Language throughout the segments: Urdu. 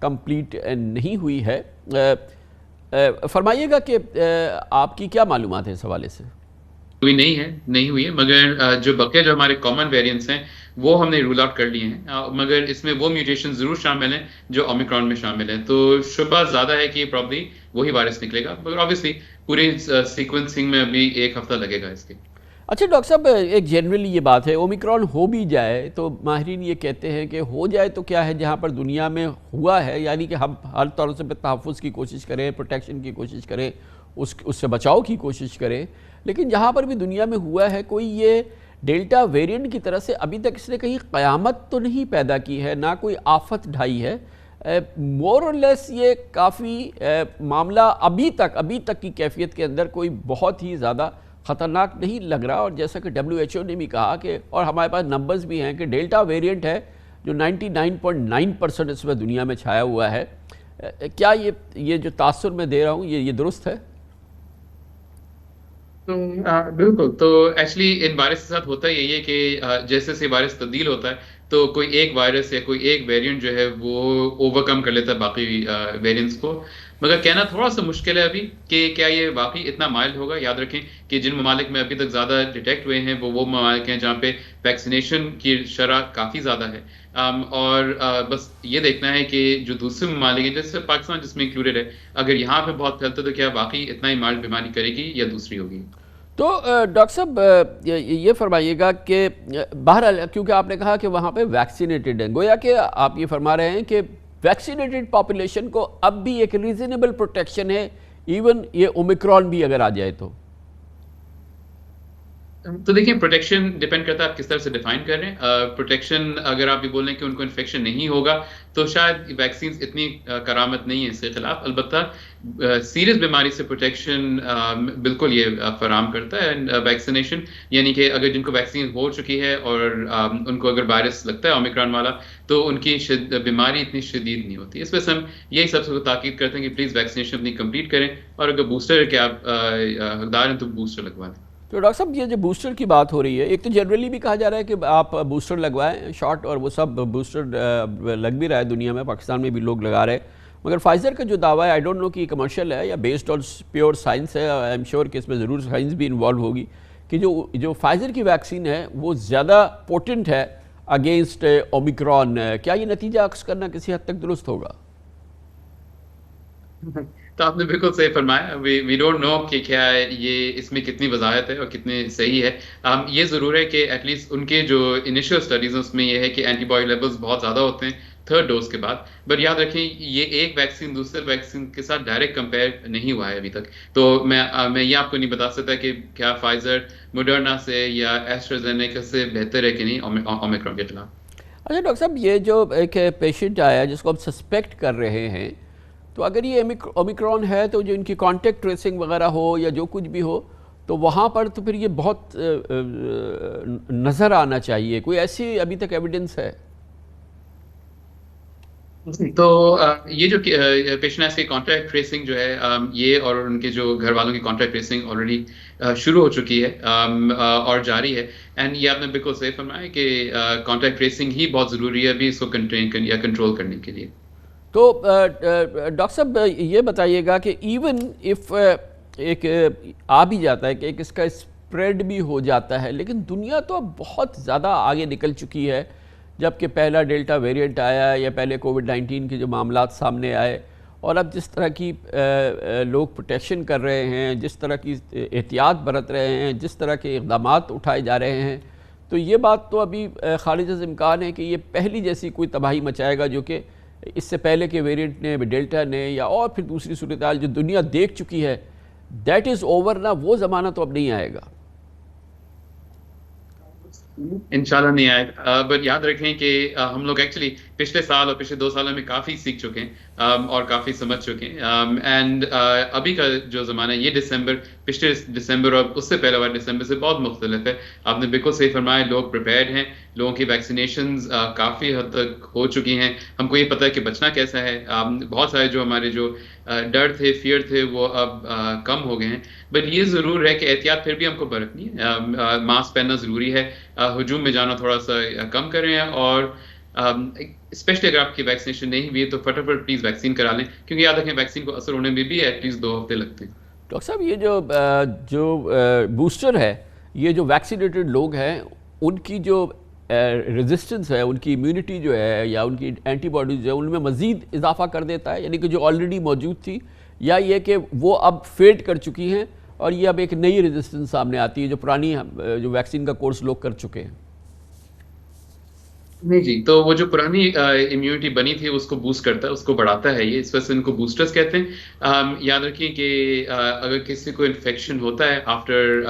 کمپلیٹ نہیں ہوئی ہے. فرمائیے گا کہ آپ کی کیا معلومات ہیں اس حوالے سے؟ ہوئی نہیں ہوئی ہے، مگر جو بقیہ جو ہمارے کامن ویریئنٹس ہیں وہ ہم نے رول آؤٹ کر لیے ہیں، مگر اس میں وہ میوٹیشن ضرور شامل ہیں جو اومیکرون میں شامل ہیں. تو شبہ زیادہ ہے کہ یہ پرابلی وہی وائرس نکلے گا، مگر آبویسلی پوری سیکوینسنگ میں ابھی ایک ہفتہ لگے گا اس کے. اچھا ڈاکٹر صاحب، ایک جنرلی یہ بات ہے، اومیکرون ہو بھی جائے تو ماہرین یہ کہتے ہیں کہ ہو جائے تو کیا ہے، جہاں پر دنیا میں ہوا ہے یعنی کہ ہم ہر طور سے تحفظ کی کوشش کریں، پروٹیکشن کی کوشش کریں، اس سے بچاؤ کی کوشش کریں، لیکن جہاں پر بھی دنیا میں ہوا ہے کوئی یہ ڈیلٹا ویرینٹ کی طرح سے ابھی تک اس نے کہیں قیامت تو نہیں پیدا کی ہے، نہ کوئی آفت ڈھائی ہے. مور اور لیس یہ کافی معاملہ ابھی تک کی کیفیت کے اندر کوئی بہت ہی زیادہ خطرناک نہیں لگ رہا. اور جیسا کہ WHO نے بھی کہا کہ، اور ہمارے پاس نمبرز بھی ہیں کہ ڈیلٹا ویرینٹ ہے جو 99.9% اس میں دنیا میں چھایا ہوا ہے. کیا یہ جو تاثر میں دے رہا ہوں یہ درست ہے؟ بالکل. تو ایکچولی ان وائرس کے ساتھ ہوتا یہی ہے کہ جیسے سے وائرس تبدیل ہوتا ہے تو کوئی ایک وائرس یا کوئی ایک ویریئنٹ جو ہے وہ اوورکم کر لیتا ہے باقی ویریئنٹس کو. مگر کہنا تھوڑا سا مشکل ہے ابھی کہ کیا یہ واقعی اتنا مائلڈ ہوگا. یاد رکھیں کہ جن ممالک میں ابھی تک زیادہ ڈیٹیکٹ ہوئے ہیں وہ ممالک ہیں جہاں پہ ویکسینیشن کی شرح کافی زیادہ ہے. اور بس یہ دیکھنا ہے کہ جو دوسرے ممالک ہیں جیسے پاکستان جس میں انکلوڈیڈ ہے، اگر یہاں پہ بہت پھیلتا تو کیا واقعی اتنا ہی مائلڈ بیماری کرے گی یا دوسری ہوگی. تو ڈاکٹر صاحب یہ فرمائیے گا کہ بہرحال کیونکہ آپ نے کہا کہ وہاں پہ ویکسینیٹڈ ہیں، گویا کہ آپ یہ فرما رہے ہیں کہ ویکسینیٹڈ پاپولیشن کو اب بھی ایک ریزنیبل پروٹیکشن ہے ایون یہ اومیکرون بھی اگر آ جائے تو. تو دیکھیں پروٹیکشن ڈیپینڈ کرتا ہے آپ کس طرح سے ڈیفائن کر رہے ہیں. پروٹیکشن اگر آپ یہ بول رہے ہیں کہ ان کو انفیکشن نہیں ہوگا تو شاید ویکسینز اتنی کرامت نہیں ہے اس کے خلاف. البتہ سیریس بیماری سے پروٹیکشن بالکل یہ فراہم کرتا ہے ویکسینیشن. یعنی کہ اگر جن کو ویکسین ہو چکی ہے اور ان کو اگر وائرس لگتا ہے اومیکرون والا تو ان کی بیماری اتنی شدید نہیں ہوتی. اس وجہ سے ہم یہی سب سے تاکید کرتے ہیں کہ پلیز ویکسینیشن اپنی کمپلیٹ کریں، اور اگر بوسٹر کے آپ حقدار ہیں تو بوسٹر لگوا دیں. تو ڈاکٹر صاحب یہ جو بوسٹر کی بات ہو رہی ہے، ایک تو جنرلی بھی کہا جا رہا ہے کہ آپ بوسٹر لگوائیں شارٹ، اور وہ سب بوسٹر لگ بھی رہا ہے دنیا میں، پاکستان میں بھی لوگ لگا رہے ہیں. مگر فائزر کا جو دعویٰ ہے آئی ڈونٹ نو کہ یہ کمرشل ہے یا بیسڈ آن پیور سائنس ہے، آئی ایم شیور کہ اس میں ضرور سائنس بھی انوالو ہوگی، کہ جو فائزر کی ویکسین ہے وہ زیادہ پوٹنٹ ہے اگینسٹ اومیکرون. کیا یہ نتیجہ عکس کرنا کسی حد تک درست ہوگا؟ تو آپ نے بالکل صحیح فرمایا. وی ڈونٹ نو کہ کیا یہ اس میں کتنی وضاحت ہے اور کتنی صحیح ہے. یہ ضرور ہے کہ ایٹ لیسٹ ان کے جو انیشیل اسٹڈیز ہیں اس میں یہ ہے کہ اینٹی باڈی لیولز بہت زیادہ ہوتے ہیں تھرڈ ڈوز کے بعد. بٹ یاد رکھیں یہ ایک ویکسین دوسرے ویکسین کے ساتھ ڈائریکٹ کمپیئر نہیں ہوا ہے ابھی تک. تو میں یہ آپ کو نہیں بتا سکتا کہ کیا فائزر موڈرنا سے یا ایسٹرازینیکا سے بہتر ہے کہ نہیں اومیکرون کے خلاف. اچھا ڈاکٹر صاحب، یہ جو ایک پیشنٹ آیا جس کو ہم سسپیکٹ کر رہے ہیں، تو اگر یہ اومیکرون ہے تو جو ان کی کانٹیکٹ ٹریسنگ وغیرہ ہو یا جو کچھ بھی ہو تو وہاں پر تو پھر یہ بہت نظر آنا چاہیے. کوئی ایسی ابھی تک ایویڈنس ہے؟ تو یہ جو پیشنٹس کی کانٹیکٹ ٹریسنگ جو ہے یہ اور ان کے جو گھر والوں کی کانٹیکٹ ٹریسنگ آلریڈی شروع ہو چکی ہے اور جاری ہے. اینڈ یہ آپ نے بالکل صحیح فرمایا کہ کانٹیکٹ ٹریسنگ ہی بہت ضروری ہے ابھی اس کو کنٹین یا کنٹرول کرنے کے لیے. تو ڈاکٹر صاحب یہ بتائیے گا کہ ایون اف ایک آ بھی جاتا ہے کہ ایک اس کا اسپریڈ بھی ہو جاتا ہے، لیکن دنیا تو اب بہت زیادہ آگے نکل چکی ہے. جبکہ پہلا ڈیلٹا ویریئنٹ آیا یا پہلے کووڈ-19 کے جو معاملات سامنے آئے، اور اب جس طرح کی لوگ پروٹیکشن کر رہے ہیں، جس طرح کی احتیاط برت رہے ہیں، جس طرح کے اقدامات اٹھائے جا رہے ہیں، تو یہ بات تو ابھی خارج از امکان ہے کہ یہ پہلی جیسی کوئی تباہی مچائے گا جو کہ اس سے پہلے کے ویریئنٹ نے، ڈیلٹا نے، یا اور پھر دوسری صورتحال جو دنیا دیکھ چکی ہے. دیٹ از اوور نا، وہ زمانہ تو اب نہیں آئے گا. انشاءاللہ نہیں آئے گا. بٹ یاد رکھیں کہ ہم لوگ ایکچولی پچھلے سال اور پچھلے 2 سالوں میں کافی سیکھ چکے ہیں اور کافی سمجھ چکے ہیں. اینڈ ابھی کا جو زمانہ ہے یہ پچھلے دسمبر اور اس سے پہلے والے دسمبر سے بہت مختلف ہے. آپ نے بالکل صحیح فرمایا، لوگ پریپیئرڈ ہیں، لوگوں کی ویکسینیشنز کافی حد تک ہو چکی ہیں. ہم کو یہ پتہ ہے کہ بچنا کیسا ہے. بہت سارے جو ہمارے جو ڈر تھے، فیئر تھے، وہ اب کم ہو گئے ہیں. بٹ یہ ضرور ہے کہ احتیاط پھر بھی ہم کو برتنی ہے. ماسک پہننا ضروری ہے، ہجوم میں جانا تھوڑا سا کم کریں، اور اسپیشلی اگر آپ کی ویکسینیشن نہیں ہوئی ہے تو فٹافٹ پلیز ویکسین کرا لیں، کیونکہ یاد رکھیں ویکسین کو اثر ہونے میں بھی ایٹ لیسٹ 2 ہفتے لگتے ہیں۔ ڈاکٹر صاحب یہ جو بوسٹر ہے، یہ جو ویکسینیٹڈ لوگ ہیں ان کی جو ریزسٹنس ہے، ان کی امیونٹی جو ہے یا ان کی اینٹی باڈیز جو ہے ان میں مزید اضافہ کر دیتا ہے، یعنی کہ جو آلریڈی موجود تھی، یا یہ کہ وہ اب فیڈ کر چکی ہیں اور یہ اب ایک نئی ریزسٹنس سامنے آتی ہے جو پرانی جو ویکسین کا کورس لوگ کر چکے ہیں؟ نہیں جی، تو وہ جو پرانی امیونٹی بنی تھی اس کو بوسٹ کرتا ہے، اس کو بڑھاتا ہے، یہ اس وجہ سے ان کو بوسٹرز کہتے ہیں۔ یاد رکھیں کہ اگر کسی کو انفیکشن ہوتا ہے آفٹر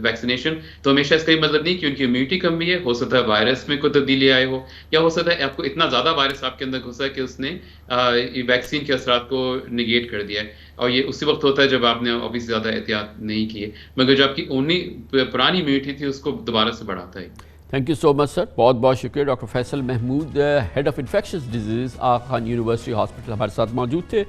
ویکسینیشن تو ہمیشہ اس کا یہ مطلب نہیں کہ ان کی امیونٹی کم ہوئی ہے، ہو سکتا ہے وائرس میں کوئی تبدیلی آئے ہو، یا ہو سکتا ہے آپ کو اتنا زیادہ وائرس آپ کے اندر گھسا ہے کہ اس نے ویکسین کے اثرات کو نگیٹ کر دیا ہے، اور یہ اسی وقت ہوتا ہے جب آپ نے obviously زیادہ احتیاط نہیں کی ہے، مگر جو آپ کی اونلی پرانی امیونٹی تھی اس کو دوبارہ سے بڑھاتا ہے۔ تھینک یو سو مچ سر، بہت بہت شکریہ۔ Doctor Faisal Mahmood, head of infectious disease Aga Khan university hospital ہمارے ساتھ موجود تھے۔